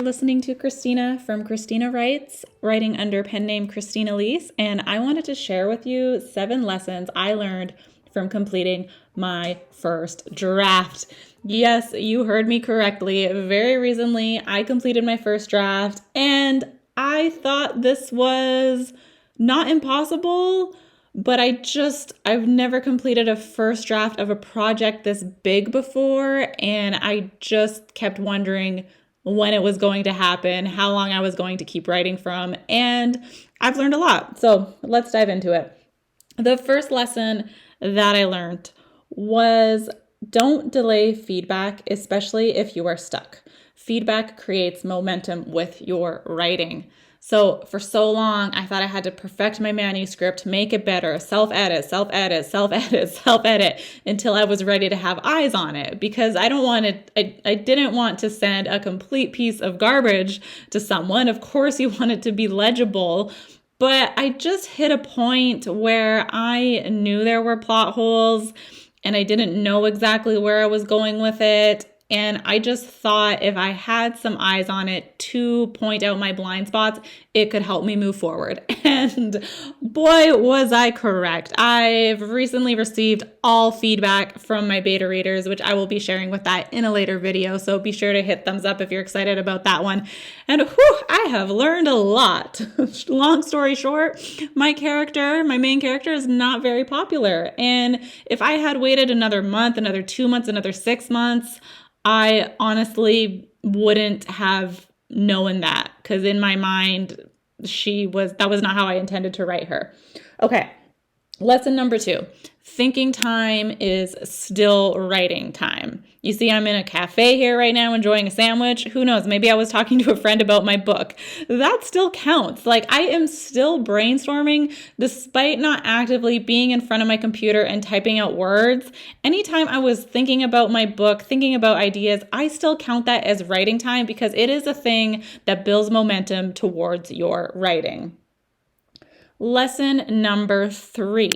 Listening to Christina from Christina Writes, writing under pen name Christina Lease, and I wanted to share with you 7 lessons I learned from completing my first draft. Yes, you heard me correctly. Very recently, I completed my first draft, and I thought this was not impossible, but I've never completed a first draft of a project this big before, and I just kept wondering when it was going to happen, how long I was going to keep writing from, and I've learned a lot. So let's dive into it. The first lesson that I learned was don't delay feedback, especially if you are stuck. Feedback creates momentum with your writing. So for so long, I thought I had to perfect my manuscript, make it better, self-edit, until I was ready to have eyes on it, because I didn't want to send a complete piece of garbage to someone. Of course, you want it to be legible, but I just hit a point where I knew there were plot holes and I didn't know exactly where I was going with it. And I just thought if I had some eyes on it to point out my blind spots, it could help me move forward. And boy, was I correct. I've recently received all feedback from my beta readers, which I will be sharing with that in a later video. So be sure to hit thumbs up if you're excited about that one. And I have learned a lot. Long story short, my main character is not very popular. And if I had waited another month, another 2 months, another 6 months, I honestly wouldn't have known that, because in my mind, that was not how I intended to write her. Okay, lesson number 2. Thinking time is still writing time. You see, I'm in a cafe here right now enjoying a sandwich. Who knows? Maybe I was talking to a friend about my book. That still counts. Like, I am still brainstorming despite not actively being in front of my computer and typing out words. Anytime I was thinking about my book, thinking about ideas, I still count that as writing time, because it is a thing that builds momentum towards your writing. Lesson number 3.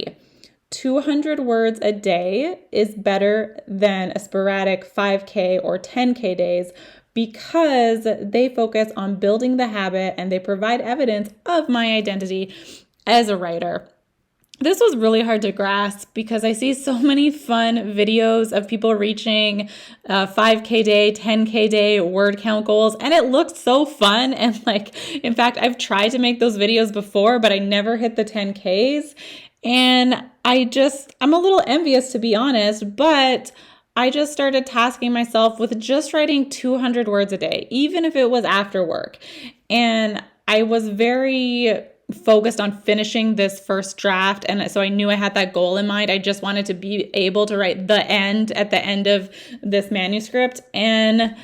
200 words a day is better than a sporadic 5K or 10K days, because they focus on building the habit and they provide evidence of my identity as a writer. This was really hard to grasp because I see so many fun videos of people reaching 5K day, 10K day word count goals, and it looks so fun. And in fact, I've tried to make those videos before, but I never hit the 10Ks. And I'm a little envious, to be honest, but I just started tasking myself with just writing 200 words a day, even if it was after work. And I was very focused on finishing this first draft. And so I knew I had that goal in mind. I just wanted to be able to write the end at the end of this manuscript. And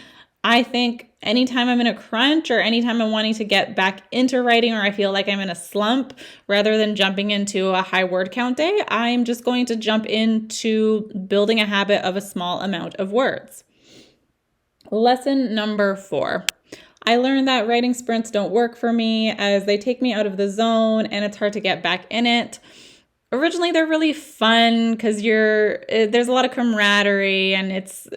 I think anytime I'm in a crunch or anytime I'm wanting to get back into writing, or I feel like I'm in a slump, rather than jumping into a high word count day, I'm just going to jump into building a habit of a small amount of words. Lesson number 4. I learned that writing sprints don't work for me, as they take me out of the zone and it's hard to get back in it. Originally, they're really fun because there's a lot of camaraderie,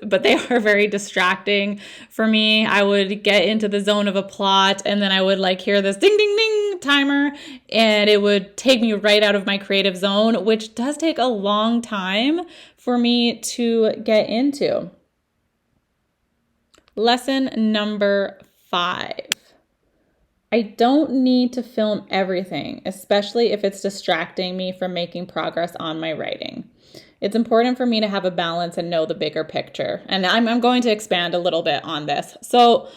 but they are very distracting for me. I would get into the zone of a plot, and then I would hear this ding, ding, ding timer, and it would take me right out of my creative zone, which does take a long time for me to get into. Lesson number 5. I don't need to film everything, especially if it's distracting me from making progress on my writing. It's important for me to have a balance and know the bigger picture. And I'm going to expand a little bit on this. So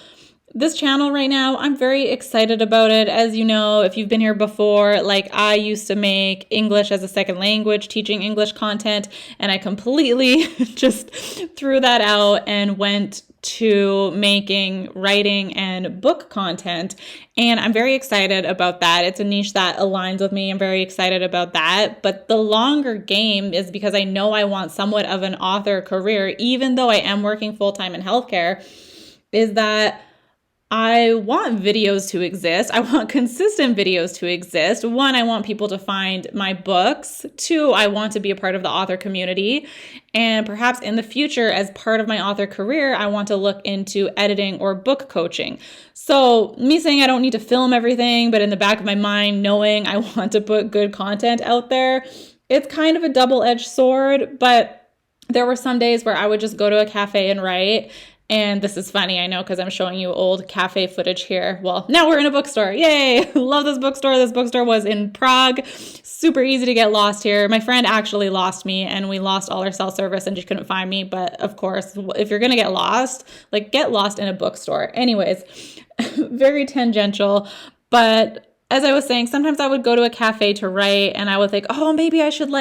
this channel right now, I'm very excited about it. As you know, if you've been here before, like I used to make English as a second language, teaching English content, and I completely just threw that out and went to making writing and book content. And I'm very excited about that. It's a niche that aligns with me. I'm very excited about that. But the longer game is because I know I want somewhat of an author career, even though I am working full-time in healthcare, is that I want videos to exist. I want consistent videos to exist. One, I want people to find my books. Two, I want to be a part of the author community. And perhaps in the future, as part of my author career, I want to look into editing or book coaching. So me saying I don't need to film everything, but in the back of my mind, knowing I want to put good content out there, it's kind of a double-edged sword. But there were some days where I would just go to a cafe and write. And this is funny, I know, because I'm showing you old cafe footage here. Well, now we're in a bookstore. Yay! Love this bookstore. This bookstore was in Prague. Super easy to get lost here. My friend actually lost me, and we lost all our cell service, and she couldn't find me. But of course, if you're going to get lost in a bookstore. Anyways, very tangential. But as I was saying, sometimes I would go to a cafe to write, and I would think, oh, maybe I should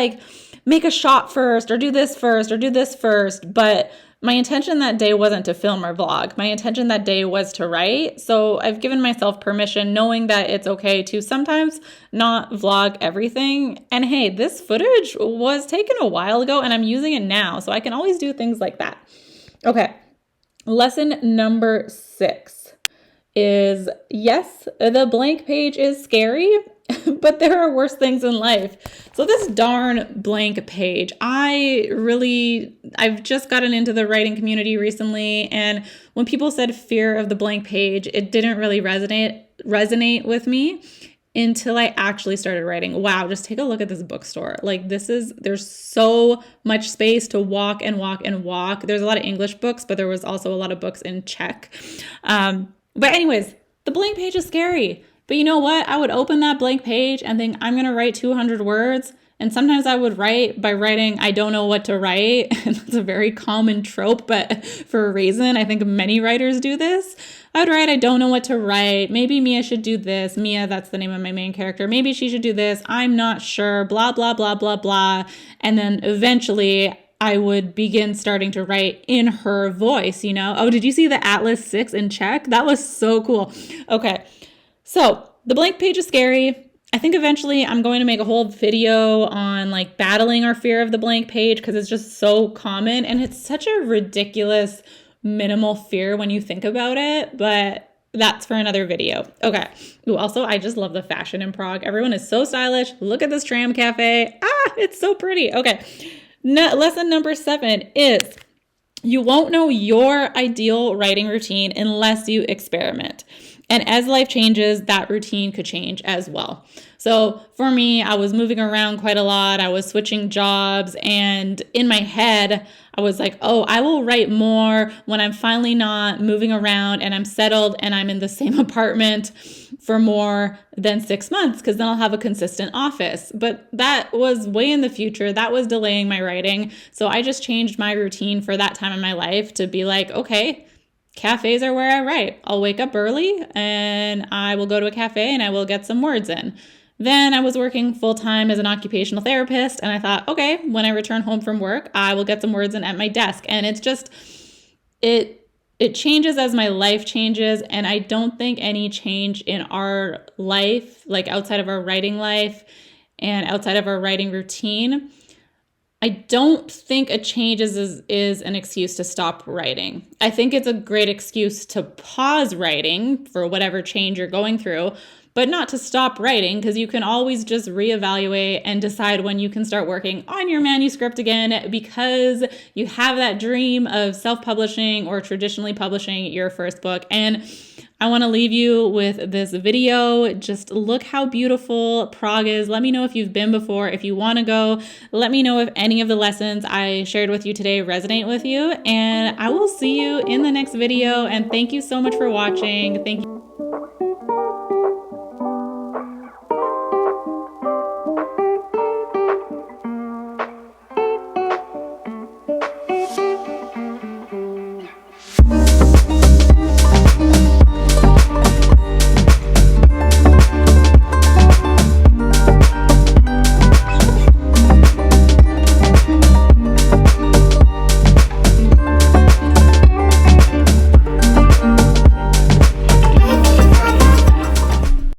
make a shot first, or do this first, or do this first. But my intention that day wasn't to film or vlog. My intention that day was to write. So I've given myself permission, knowing that it's okay to sometimes not vlog everything. And hey, this footage was taken a while ago and I'm using it now. So I can always do things like that. Okay. Lesson number 6 is, yes, the blank page is scary, but there are worse things in life. So this darn blank page, I've just gotten into the writing community recently. And when people said fear of the blank page, it didn't really resonate with me until I actually started writing. Wow, just take a look at this bookstore. There's so much space to walk and walk and walk. There's a lot of English books, but there was also a lot of books in Czech. But anyways, the blank page is scary. But you know what? I would open that blank page and think, I'm going to write 200 words. And sometimes I would write by writing, I don't know what to write. And that's a very common trope, but for a reason, I think many writers do this. I would write, I don't know what to write. Maybe Mia should do this. Mia, that's the name of my main character. Maybe she should do this. I'm not sure. Blah, blah, blah, blah, blah. And then eventually I would begin starting to write in her voice, you know? Oh, did you see the Atlas 6 in Czech? That was so cool. Okay. So the blank page is scary. I think eventually I'm going to make a whole video on battling our fear of the blank page, because it's just so common and it's such a ridiculous minimal fear when you think about it, but that's for another video. Okay. Ooh, also, I just love the fashion in Prague. Everyone is so stylish. Look at this tram cafe. It's so pretty. Okay. Lesson number 7 is, you won't know your ideal writing routine unless you experiment. And as life changes, that routine could change as well. So for me, I was moving around quite a lot. I was switching jobs, and in my head, I was like, oh, I will write more when I'm finally not moving around and I'm settled and I'm in the same apartment for more than 6 months, because then I'll have a consistent office. But that was way in the future. That was delaying my writing. So I just changed my routine for that time in my life to be like, okay, cafes are where I write. I'll wake up early and I will go to a cafe and I will get some words in. Then I was working full-time as an occupational therapist, and I thought, okay, when I return home from work, I will get some words in at my desk. And it's just, it changes as my life changes, and I don't think any change in our life, outside of our writing life and outside of our writing routine, I don't think a change is an excuse to stop writing. I think it's a great excuse to pause writing for whatever change you're going through, but not to stop writing, because you can always just reevaluate and decide when you can start working on your manuscript again, because you have that dream of self-publishing or traditionally publishing your first book. And I want to leave you with this video. Just look how beautiful Prague is. Let me know if you've been before. If you want to go, let me know if any of the lessons I shared with you today resonate with you. And I will see you in the next video. And thank you so much for watching. Thank you.